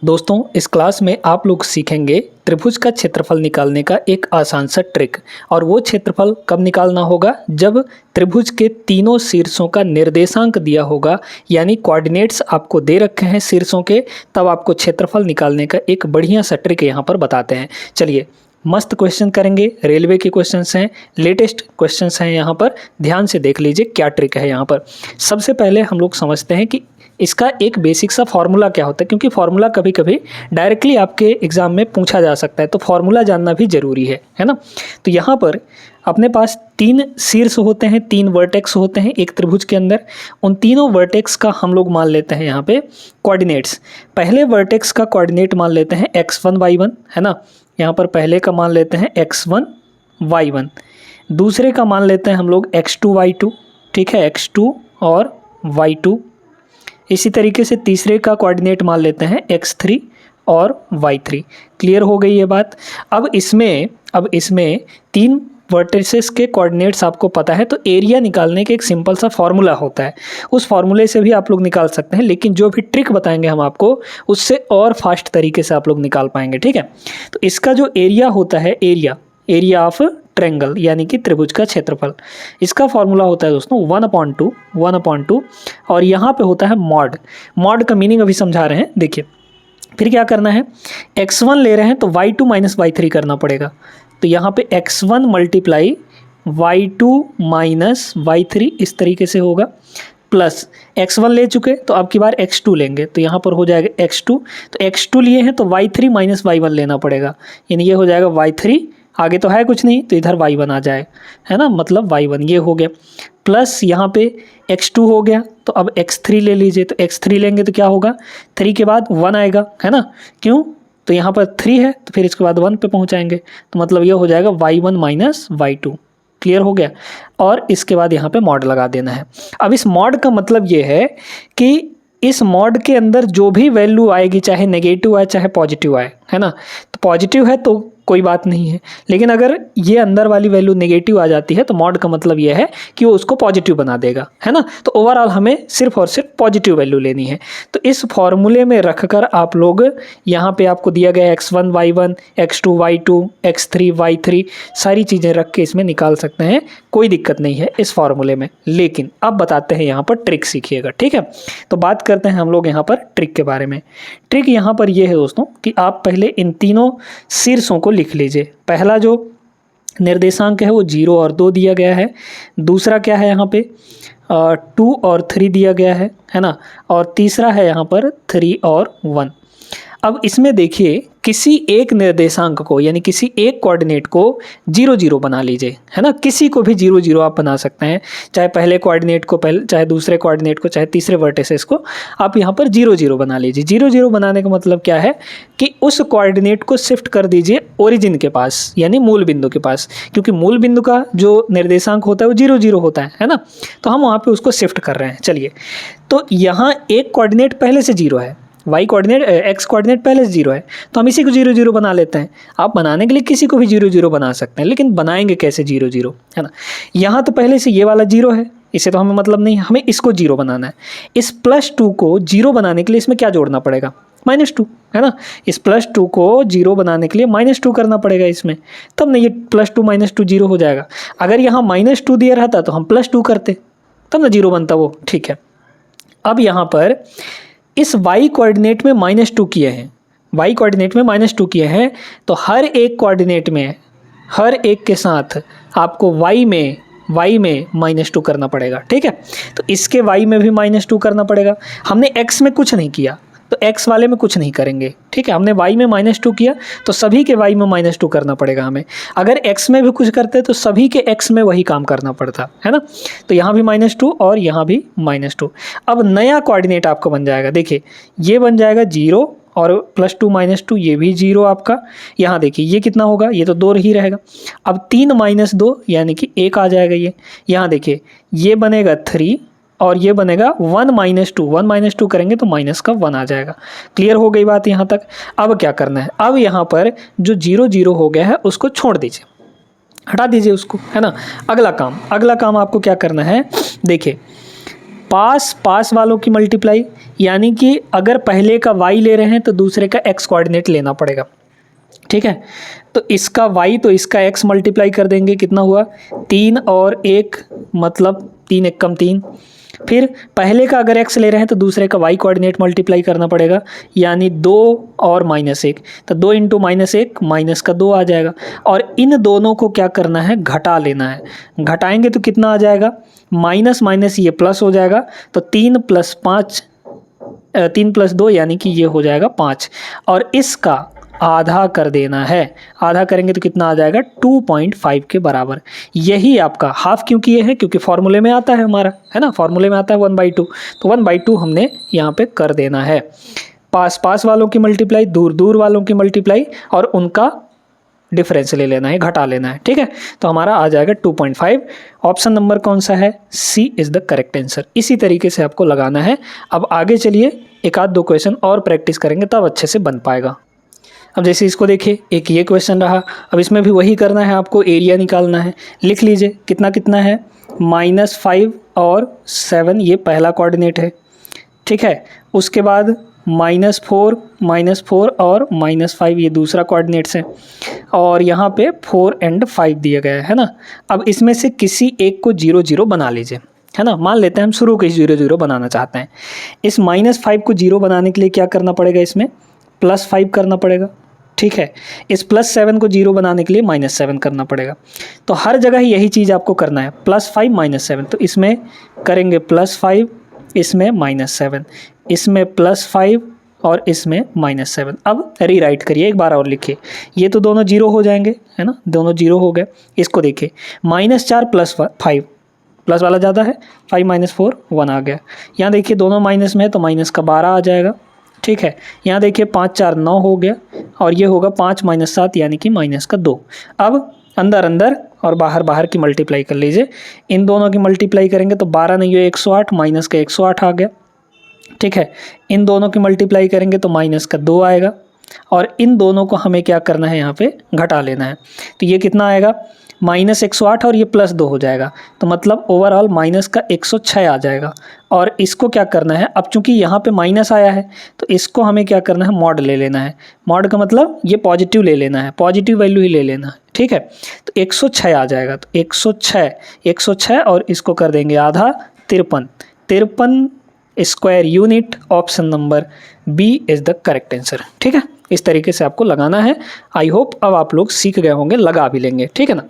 दोस्तों इस क्लास में आप लोग सीखेंगे त्रिभुज का क्षेत्रफल निकालने का एक आसान सा ट्रिक। और वो क्षेत्रफल कब निकालना होगा, जब त्रिभुज के तीनों शीर्षों का निर्देशांक दिया होगा, यानी कोऑर्डिनेट्स आपको दे रखे हैं शीर्षों के, तब आपको क्षेत्रफल निकालने का एक बढ़िया सा ट्रिक यहाँ पर बताते हैं। चलिए मस्त क्वेश्चन करेंगे, रेलवे के क्वेश्चंस हैं, लेटेस्ट क्वेश्चंस हैं, यहाँ पर ध्यान से देख लीजिए क्या ट्रिक है। यहाँ पर सबसे पहले हम लोग समझते हैं कि इसका एक बेसिक सा फॉर्मूला क्या होता है, क्योंकि फॉर्मूला कभी कभी डायरेक्टली आपके एग्जाम में पूछा जा सकता है, तो फॉर्मूला जानना भी जरूरी है ना। तो यहाँ पर अपने पास तीन शीर्ष होते हैं, तीन वर्टेक्स होते हैं एक त्रिभुज के अंदर। उन तीनों वर्टेक्स का हम लोग मान लेते हैं यहाँ पे कोऑर्डिनेट्स। पहले वर्टेक्स का कोऑर्डिनेट मान लेते हैं x1 y1, है ना। यहाँ पर पहले का मान लेते हैं x1 y1, दूसरे का मान लेते हैं हम लोग x2 y2, ठीक है, x2 और y2। इसी तरीके से तीसरे का कोऑर्डिनेट मान लेते हैं x3 और y3। क्लियर हो गई ये बात। अब इसमें तीन वर्टिसेस के कोऑर्डिनेट्स आपको पता है, तो एरिया निकालने के एक सिंपल सा फॉर्मूला होता है, उस फॉर्मूले से भी आप लोग निकाल सकते हैं। लेकिन जो भी ट्रिक बताएंगे हम आपको, उससे और फास्ट तरीके से आप लोग निकाल पाएंगे, ठीक है। तो इसका जो एरिया होता है, एरिया ऑफ ट्रायंगल यानी कि त्रिभुज का क्षेत्रफल, इसका फॉर्मूला होता है दोस्तों 1/2 और यहाँ पे होता है मॉड का मीनिंग अभी समझा रहे हैं। देखिए फिर क्या करना है, x1 ले रहे हैं तो y2 माइनस y3 करना पड़ेगा। तो यहाँ पे x1 multiply y2 minus y3 इस तरीके से होगा, प्लस x1 ले चुके तो अब की बार x2 लेंगे, तो यहाँ पर हो जाएगा x2। तो x2 लिए हैं तो y3 माइनस y1 लेना पड़ेगा, यानी ये हो जाएगा y3, आगे तो है कुछ नहीं तो इधर y1 आ जाए, है ना, मतलब y1 ये हो गया, प्लस यहाँ पे x2 हो गया। तो अब x3 ले लीजिए, तो x3 लेंगे तो क्या होगा, 3 के बाद 1 आएगा, है ना। क्यों, तो यहाँ पर 3 है तो फिर इसके बाद 1 पे पहुँचाएंगे, तो मतलब ये हो जाएगा y1 माइनस y2। क्लियर हो गया। और इसके बाद यहाँ पे मॉड लगा देना है। अब इस मॉड का मतलब ये है कि इस मॉड के अंदर जो भी वैल्यू आएगी, चाहे नेगेटिव आए चाहे पॉजिटिव आए, है ना। तो पॉजिटिव है तो कोई बात नहीं है, लेकिन अगर ये अंदर वाली वैल्यू नेगेटिव आ जाती है तो मॉड का मतलब ये है कि वो उसको पॉजिटिव बना देगा, है ना। तो ओवरऑल हमें सिर्फ और सिर्फ पॉजिटिव वैल्यू लेनी है। तो इस फॉर्मूले में रखकर आप लोग यहाँ पे आपको दिया गया x1 y1, x2 y2, x3 y3 सारी चीज़ें रख के इसमें निकाल सकते हैं, कोई दिक्कत नहीं है इस फॉर्मूले में। लेकिन अब बताते हैं यहाँ पर ट्रिक सीखिएगा, ठीक है। तो बात करते हैं हम लोग यहाँ पर ट्रिक के बारे में। ट्रिक यहाँ पर ये है दोस्तों कि आप पहले इन तीनों शीर्षों को लिख लीजिए। पहला जो निर्देशांक है वो 0 और 2 दिया गया है, दूसरा क्या है यहाँ पे 2 और 3 दिया गया है ना, और तीसरा है यहाँ पर 3 और 1। अब इसमें देखिए किसी एक निर्देशांक को यानी किसी एक कोऑर्डिनेट को 0 0 बना लीजिए, है ना। किसी को भी 0 0 आप बना सकते हैं, चाहे पहले कोऑर्डिनेट को चाहे दूसरे कोऑर्डिनेट को, चाहे तीसरे वर्टिसेस को आप यहाँ पर 0 0 बना लीजिए। 0 0 बनाने का मतलब क्या है कि उस कोऑर्डिनेट को शिफ्ट कर दीजिए ओरिजिन के पास, यानी मूल बिंदु के पास, क्योंकि मूल बिंदु का जो निर्देशांक होता है वो 0 0 होता है ना। तो हम वहाँ पर उसको शिफ्ट कर रहे हैं। चलिए, तो यहाँ एक कोऑर्डिनेट पहले से 0 है, y कोऑर्डिनेट x कोऑर्डिनेट पहले से 0 है, तो हम इसी को 0 0 बना लेते हैं। आप बनाने के लिए किसी को भी 0 0 बना सकते हैं, लेकिन बनाएंगे कैसे 0 0, है ना। यहाँ तो पहले से ये वाला 0 है, इससे तो हमें मतलब नहीं है, हमें इसको 0 बनाना है। इस +2 को 0 बनाने के लिए इसमें क्या जोड़ना पड़ेगा, -2, है ना। इस +2 को 0 बनाने के लिए -2 करना पड़ेगा इसमें, तब ना ये +2 -2 0 हो जाएगा। अगर यहाँ -2 दिया रहता तो हम +2 करते, तब ना 0 बनता वो, ठीक है। अब यहाँ पर इस y कोऑर्डिनेट में -2 किए हैं, y कोऑर्डिनेट में -2 किए हैं, तो हर एक कोऑर्डिनेट में हर एक के साथ आपको y में -2 करना पड़ेगा, ठीक है। तो इसके y में भी -2 करना पड़ेगा। हमने x में कुछ नहीं किया तो x वाले में कुछ नहीं करेंगे, ठीक है। हमने y में -2 किया तो सभी के y में -2 करना पड़ेगा हमें। अगर x में भी कुछ करते तो सभी के x में वही काम करना पड़ता, है ना। तो यहाँ भी -2 और यहाँ भी -2। अब नया कोऑर्डिनेट आपका बन जाएगा, देखिए ये बन जाएगा 0 और +2 -2 ये भी 0 आपका। यहाँ देखिए ये कितना होगा, ये तो 2 ही रहेगा। अब 3 - 2 यानी कि 1 आ जाएगा ये। यहाँ देखिए ये बनेगा 3 और ये बनेगा 1 -2, 1 - 2 करेंगे तो माइनस का 1 आ जाएगा। क्लियर हो गई बात यहाँ तक। अब क्या करना है, अब यहाँ पर जो 0 0 हो गया है उसको छोड़ दीजिए, हटा दीजिए उसको, है ना। अगला काम आपको क्या करना है, देखिए पास पास वालों की मल्टीप्लाई, यानी कि अगर पहले का y ले रहे हैं तो दूसरे का x कोऑर्डिनेट लेना पड़ेगा, ठीक है। तो इसका y तो इसका x मल्टीप्लाई कर देंगे, कितना हुआ 3 और 1 मतलब 3 1 कम 3। फिर पहले का अगर x ले रहे हैं तो दूसरे का y कोऑर्डिनेट मल्टीप्लाई करना पड़ेगा, यानी 2 और -1, तो 2 इंटू -1 माइनस का 2 आ जाएगा। और इन दोनों को क्या करना है, घटा लेना है। घटाएंगे तो कितना आ जाएगा, माइनस माइनस ये प्लस हो जाएगा, तो 3 + 2 यानी कि ये हो जाएगा 5, और इसका आधा कर देना है। आधा करेंगे तो कितना आ जाएगा 2.5 के बराबर। यही आपका हाफ क्यों किए हैं, क्योंकि फॉर्मूले में आता है हमारा, है ना, फॉर्मूले में आता है 1/2, तो 1/2 हमने यहाँ पे कर देना है। पास पास वालों की मल्टीप्लाई, दूर दूर वालों की मल्टीप्लाई, और उनका डिफरेंस ले लेना है, घटा लेना है, ठीक है। तो हमारा आ जाएगा 2.5। ऑप्शन नंबर कौन सा है, सी इज़ द करेक्ट आंसर। इसी तरीके से आपको लगाना है। अब आगे चलिए एक आध दो क्वेश्चन और प्रैक्टिस करेंगे, तब अच्छे से बन पाएगा। अब जैसे इसको देखिए, एक ये क्वेश्चन रहा, अब इसमें भी वही करना है, आपको एरिया निकालना है। लिख लीजिए कितना कितना है, -5 और 7 ये पहला कोऑर्डिनेट है, ठीक है। उसके बाद -4 और -5 ये दूसरा कोऑर्डिनेट्स है, और यहाँ पे 4 और 5 दिया गया है ना। अब इसमें से किसी एक को 0 0 बना लीजिए, है ना। मान लेते हैं हम शुरू के 0 0 बनाना चाहते हैं। इस -5 को 0 बनाने के लिए क्या करना पड़ेगा, इसमें +5 करना पड़ेगा, ठीक है। इस +7 को 0 बनाने के लिए -7 करना पड़ेगा। तो हर जगह यही चीज़ आपको करना है, +5 -7। तो इसमें करेंगे +5, इसमें -7, इसमें +5 और इसमें -7। अब रीराइट करिए, एक बार और लिखिए। ये तो दोनों 0 हो जाएंगे, है ना, दोनों 0 हो गए। इसको देखिए, -4 + 5, प्लस वाला ज़्यादा है, 5 - 4 1 आ गया। यहाँ देखिए दोनों माइनस में है, तो माइनस का 12 आ जाएगा, ठीक है। यहाँ देखिए 5 4 9 हो गया, और ये होगा 5 - 7 यानी कि -2। अब अंदर अंदर और बाहर बाहर की मल्टीप्लाई कर लीजिए। इन दोनों की मल्टीप्लाई करेंगे तो 12 नहीं है 108, माइनस का 108 आ गया, ठीक है। इन दोनों की मल्टीप्लाई करेंगे तो माइनस का 2 आएगा, और इन दोनों को हमें क्या करना है, यहाँ पे घटा लेना है। तो ये कितना आएगा, -108 और ये +2 हो जाएगा, तो मतलब ओवरऑल माइनस का 106 आ जाएगा। और इसको क्या करना है, अब चूंकि यहाँ पे माइनस आया है तो इसको हमें क्या करना है, मॉड ले लेना है। मॉड का मतलब ये पॉजिटिव ले लेना है, पॉजिटिव वैल्यू ही ले लेना है, ठीक है। तो 106 आ जाएगा, तो 106 और इसको कर देंगे आधा, 53 square unit. Option number B is the correct answer, ठीक है। इस तरीके से आपको लगाना है। आई होप अब आप लोग सीख गए होंगे, लगा भी लेंगे, ठीक है ना।